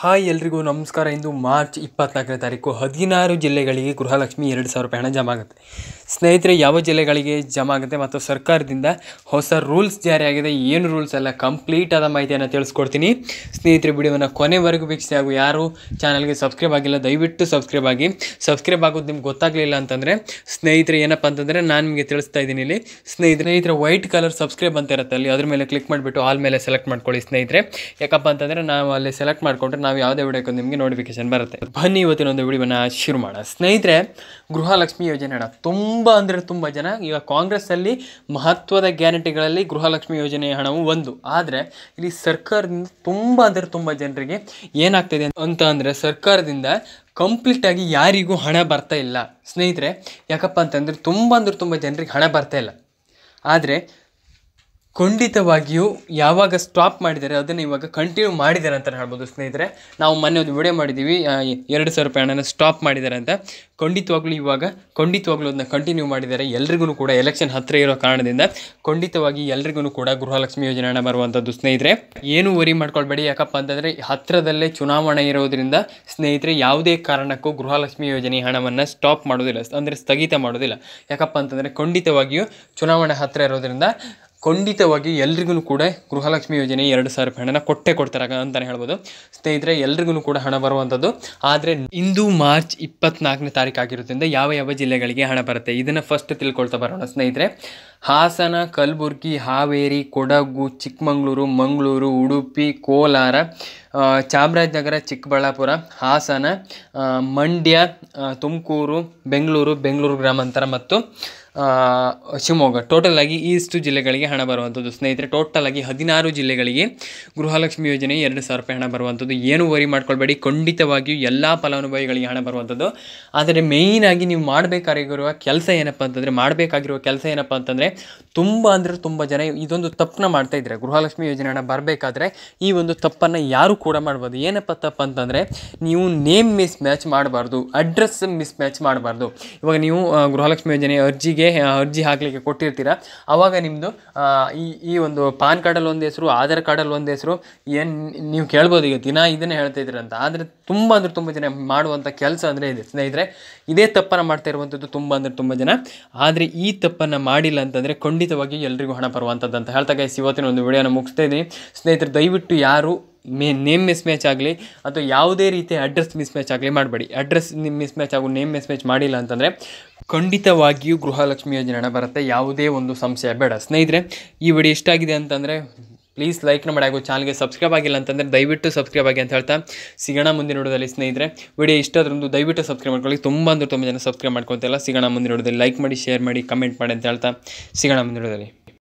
Hi ಎಲ್ರಿಗೂ ನಮಸ್ಕಾರ. ಇಂದು March 24ನೇ ತಾರೀಕು 16 ಜಿಲ್ಲೆಗಳಿಗೆ ಗೃಹಲಕ್ಷ್ಮಿ 2,000 ರೂಪಾಯಿ ಹಣ ಜಮಾ ಆಗುತ್ತೆ. ಸ್ನೇಹಿತರೆ, ಯಾವ ಜಿಲ್ಲೆಗಳಿಗೆ ಜಮಾ ಆಗುತ್ತೆ ಮತ್ತು ಸರ್ಕಾರದಿಂದ ಹೊಸ ರೂಲ್ಸ್ ಜಾರಿಯಾಗಿದೆ, ಏನು ರೂಲ್ಸ್ ಎಲ್ಲ ಕಂಪ್ಲೀಟ್ ಆದ ಮಾಹಿತಿಯನ್ನು ತಿಳಿಸ್ಕೊಡ್ತೀನಿ. ಸ್ನೇಹಿತರೆ, ವಿಡಿಯೋವನ್ನು ಕೊನೆವರೆಗೂ ವೀಕ್ಷಿಸಿ. ಹಾಗೂ ಯಾರು ಚಾನಲ್ಗೆ ಸಬ್ಸ್ಕ್ರೈಬ್ ಆಗಿಲ್ಲ ದಯವಿಟ್ಟು ಸಬ್ಸ್ಕ್ರೈಬ್ ಆಗಿ. ಸಬ್ಸ್ಕ್ರೈಬ್ ಆಗೋದು ನಿಮ್ಗೆ ಗೊತ್ತಾಗಲಿಲ್ಲ ಅಂತಂದರೆ ಸ್ನೇಹಿತರೆ ಏನಪ್ಪ ಅಂತಂದರೆ ನಾನು ನಿಮಗೆ ತಿಳಿಸ್ತಾ ಇದ್ದೀನಿ. ಇಲ್ಲಿ ಸ್ನೇಹಿತರೆ ವೈಟ್ ಕಲರ್ ಸಬ್ಸ್ಕ್ರೈಬ್ ಅಂತ ಇರುತ್ತೆ, ಅಲ್ಲಿ ಅದ್ರ ಮೇಲೆ ಕ್ಲಿಕ್ ಮಾಡಿಬಿಟ್ಟು ಆಲ್ ಮೇಲೆ ಸೆಲೆಕ್ಟ್ ಮಾಡ್ಕೊಳ್ಳಿ ಸ್ನೇಹಿತರೆ. ಯಾಕಪ್ಪ ಅಂತಂದರೆ ನಾವು ಅಲ್ಲಿ ಸೆಲೆಕ್ಟ್ ಮಾಡಿಕೊಂಡ್ರೆ ನಾವು ಯಾವುದೇ ವಿಡಿಯೋಕ್ಕೆ ನಿಮಗೆ ನೋಟಿಫಿಕೇಶನ್ ಬರುತ್ತೆ. ಬನ್ನಿ ಇವತ್ತಿನ ಒಂದು ವಿಡಿಯೋನ ಶುರು ಮಾಡೋಣ. ಸ್ನೇಹಿತರೆ, ಗೃಹಲಕ್ಷ್ಮಿ ಯೋಜನೆ ಹಣ ತುಂಬ ಜನ ಈಗ ಕಾಂಗ್ರೆಸ್ಸಲ್ಲಿ ಮಹತ್ವದ ಗ್ಯಾರಂಟಿಗಳಲ್ಲಿ ಗೃಹಲಕ್ಷ್ಮಿ ಯೋಜನೆಯ ಹಣವು ಒಂದು. ಆದರೆ ಇಲ್ಲಿ ಸರ್ಕಾರದಿಂದ ತುಂಬ ಜನರಿಗೆ ಏನಾಗ್ತಿದೆ ಅಂತ ಅಂದರೆ ಸರ್ಕಾರದಿಂದ ಕಂಪ್ಲೀಟಾಗಿ ಯಾರಿಗೂ ಹಣ ಬರ್ತಾ ಇಲ್ಲ ಸ್ನೇಹಿತರೆ. ಯಾಕಪ್ಪ ಅಂತಂದರೆ ತುಂಬ ಜನರಿಗೆ ಹಣ ಬರ್ತಾ ಇಲ್ಲ. ಆದರೆ ಖಂಡಿತವಾಗಿಯೂ ಯಾವಾಗ ಸ್ಟಾಪ್ ಮಾಡಿದ್ದಾರೆ ಅದನ್ನು ಇವಾಗ ಕಂಟಿನ್ಯೂ ಮಾಡಿದ್ದಾರೆ ಅಂತ ಹೇಳ್ಬೋದು ಸ್ನೇಹಿತರೆ. ನಾವು ಮೊನ್ನೆ ಒಂದು ವಿಡಿಯೋ ಮಾಡಿದ್ದೀವಿ, 2,000 ರೂಪಾಯಿ ಹಣನ ಸ್ಟಾಪ್ ಮಾಡಿದ್ದಾರೆ ಅಂತ. ಖಂಡಿತವಾಗ್ಲೂ ಅದನ್ನ ಕಂಟಿನ್ಯೂ ಮಾಡಿದ್ದಾರೆ. ಎಲ್ರಿಗೂ ಕೂಡ ಎಲೆಕ್ಷನ್ ಹತ್ತಿರ ಇರೋ ಕಾರಣದಿಂದ ಖಂಡಿತವಾಗಿ ಎಲ್ರಿಗೂ ಕೂಡ ಗೃಹಲಕ್ಷ್ಮಿ ಯೋಜನೆ ಹಣ ಬರುವಂಥದ್ದು ಸ್ನೇಹಿತರೆ. ಏನು ವರಿ ಮಾಡ್ಕೊಳ್ಬೇಡಿ. ಯಾಕಪ್ಪ ಅಂತಂದರೆ ಹತ್ತಿರದಲ್ಲೇ ಚುನಾವಣೆ ಇರೋದ್ರಿಂದ ಸ್ನೇಹಿತರೆ ಯಾವುದೇ ಕಾರಣಕ್ಕೂ ಗೃಹಲಕ್ಷ್ಮಿ ಯೋಜನೆ ಹಣವನ್ನು ಸ್ಟಾಪ್ ಮಾಡೋದಿಲ್ಲ, ಅಂದರೆ ಸ್ಥಗಿತ ಮಾಡೋದಿಲ್ಲ. ಯಾಕಪ್ಪ ಅಂತಂದರೆ ಖಂಡಿತವಾಗಿಯೂ ಚುನಾವಣೆ ಹತ್ತಿರ ಇರೋದ್ರಿಂದ ಖಂಡಿತವಾಗಿ ಎಲ್ರಿಗೂ ಕೂಡ ಗೃಹಲಕ್ಷ್ಮಿ ಯೋಜನೆ 2,000 ರೂಪಾಯಿ ಹಣನ ಕೊಡ್ತಾರೆ ಅಂತಲೇ ಹೇಳ್ಬೋದು ಸ್ನೇಹಿತರೆ. ಎಲ್ರಿಗೂ ಕೂಡ ಹಣ ಬರುವಂಥದ್ದು. ಆದರೆ ಇಂದು ಮಾರ್ಚ್ 24ನೇ ತಾರೀಕು ಆಗಿರೋದ್ರಿಂದ ಯಾವ ಜಿಲ್ಲೆಗಳಿಗೆ ಹಣ ಬರುತ್ತೆ ಇದನ್ನು ಫಸ್ಟ್ ತಿಳ್ಕೊಳ್ತಾ ಬರೋಣ ಸ್ನೇಹಿತರೆ. ಹಾಸನ, ಕಲಬುರಗಿ, ಹಾವೇರಿ, ಕೊಡಗು, ಚಿಕ್ಕಮಗಳೂರು, ಮಂಗಳೂರು, ಉಡುಪಿ, ಕೋಲಾರ, ಚಾಮರಾಜನಗರ, ಚಿಕ್ಕಬಳ್ಳಾಪುರ, ಹಾಸನ, ಮಂಡ್ಯ, ತುಮಕೂರು, ಬೆಂಗಳೂರು ಗ್ರಾಮಾಂತರ ಮತ್ತು ಶಿವಮೊಗ್ಗ, ಟೋಟಲ್ ಆಗಿ ಇಷ್ಟು ಜಿಲ್ಲೆಗಳಿಗೆ ಹಣ ಬರುವಂಥದ್ದು ಸ್ನೇಹಿತರೆ. ಟೋಟಲ್ ಆಗಿ 16 ಜಿಲ್ಲೆಗಳಿಗೆ ಗೃಹಲಕ್ಷ್ಮಿ ಯೋಜನೆ 2,000 ರೂಪಾಯಿ ಹಣ ಬರುವಂಥದ್ದು. ಏನು ವರಿ ಮಾಡ್ಕೊಳ್ಬೇಡಿ, ಖಂಡಿತವಾಗಿಯೂ ಎಲ್ಲ ಫಲಾನುಭವಿಗಳಿಗೆ ಹಣ ಬರುವಂಥದ್ದು. ಆದರೆ ಮೇಯ್ನಾಗಿ ನೀವು ಮಾಡಬೇಕಾಗಿರುವ ಕೆಲಸ ಏನಪ್ಪ ಅಂತಂದರೆ ತುಂಬ ಜನ ಇದೊಂದು ತಪ್ಪನ್ನ ಮಾಡ್ತಾ ಇದ್ದಾರೆ. ಗೃಹಲಕ್ಷ್ಮಿ ಯೋಜನೆ ಹಣ ಬರಬೇಕಾದ್ರೆ ಈ ಒಂದು ತಪ್ಪನ್ನು ಯಾರು ಕೂಡ ಮಾಡ್ಬೋದು. ಏನಪ್ಪ ತಪ್ಪು ಅಂತಂದರೆ ನೀವು ನೇಮ್ ಮಿಸ್ ಮ್ಯಾಚ್ ಮಾಡಬಾರ್ದು, ಅಡ್ರೆಸ್ ಮಿಸ್ ಮ್ಯಾಚ್ ಮಾಡಬಾರ್ದು. ಇವಾಗ ನೀವು ಗೃಹಲಕ್ಷ್ಮಿ ಯೋಜನೆ ಅರ್ಜಿ ಹಾಕಲಿಕ್ಕೆ ಕೊಟ್ಟಿರ್ತೀರ, ಆವಾಗ ನಿಮ್ಮದು ಈ ಒಂದು ಪಾನ್ ಕಾರ್ಡಲ್ಲಿ ಒಂದು ಹೆಸರು, ಆಧಾರ್ ಕಾರ್ಡಲ್ಲಿ ಒಂದು ಹೆಸರು, ಏನು ನೀವು ಕೇಳ್ಬೋದು ಈಗ ದಿನ ಇದನ್ನೇ ಹೇಳ್ತಾ ಇದ್ದೀರ ಅಂತ. ಆದರೆ ತುಂಬ ಜನ ಮಾಡುವಂಥ ಕೆಲಸ ಅಂದರೆ ಇದೆ ಸ್ನೇಹಿತರೆ. ಇದೇ ತಪ್ಪನ್ನು ಮಾಡ್ತಾ ಇರುವಂಥದ್ದು ತುಂಬ ಜನ. ಆದರೆ ಈ ತಪ್ಪನ್ನು ಮಾಡಿಲ್ಲ ಅಂತಂದರೆ ಖಂಡಿತವಾಗಿ ಎಲ್ರಿಗೂ ಹಣ ಬರುವಂಥದ್ದು ಅಂತ ಹೇಳ್ತಾ ಇವತ್ತಿನ ಒಂದು ವಿಡಿಯೋನ ಮುಗಿಸ್ತಾ ಇದ್ದೀನಿ ಸ್ನೇಹಿತರೆ. ದಯವಿಟ್ಟು ಯಾರು ನೇಮ್ ಮಿಸ್ ಮ್ಯಾಚ್ ಆಗಲಿ ಅಥವಾ ಯಾವುದೇ ರೀತಿಯ ಅಡ್ರೆಸ್ ಮಿಸ್ ಮ್ಯಾಚ್ ಆಗಲಿ ಮಾಡಬೇಡಿ. ಅಡ್ರೆಸ್ ಮಿಸ್ ಮ್ಯಾಚ್ ಹಾಗೂ ನೇಮ್ ಮಿಸ್ ಮ್ಯಾಚ್ ಮಾಡಿಲ್ಲ ಅಂತಂದರೆ ಖಂಡಿತವಾಗಿಯೂ ಗೃಹಲಕ್ಷ್ಮಿ ಯೋಜನೆ ಹಣ ಬರುತ್ತೆ, ಯಾವುದೇ ಒಂದು ಸಂಶಯ ಬೇಡ ಸ್ನೇಹಿತರೆ. ಈ ವಿಡಿಯೋ ಇಷ್ಟ ಆಗಿದೆ ಅಂತಂದರೆ ಪ್ಲೀಸ್ ಲೈಕ್ನ ಮಾಡಿ, ಹಾಗೂ ಚಾನಲ್ಗೆ ಸಬ್ಸ್ಕ್ರೈಬ್ ಆಗಿಲ್ಲ ಅಂತಂದರೆ ದಯವಿಟ್ಟು ಸಬ್ಸ್ಕ್ರೈಬ್ ಆಗಿ ಅಂತ ಹೇಳ್ತಾ ಸಿಗೋಣ ಮುಂದಿನ ವಿಡಿಯೋದಲ್ಲಿ ಸ್ನೇಹಿತರೆ. ವಿಡಿಯೋ ಇಷ್ಟ ಆದ್ರೂ ದಯವಿಟ್ಟು ಸಬ್ಸ್ಕ್ರೈಬ್ ಮಾಡ್ಕೊಳ್ಳಿ. ತುಂಬ ಜನ ಸಬ್ಸ್ಕ್ರೈಬ್ ಮಾಡ್ಕೊಳ್ತಿಲ್ಲ. ಸಿಗೋಣ ಮುಂದಿನ ವಿಡಿಯೋದಲ್ಲಿ. ಲೈಕ್ ಮಾಡಿ, ಶೇರ್ ಮಾಡಿ, ಕಮೆಂಟ್ ಮಾಡಿ ಅಂತ ಹೇಳ್ತಾ ಸಿಗೋಣ ಮುಂದಿನ ವಿಡಿಯೋದಲ್ಲಿ.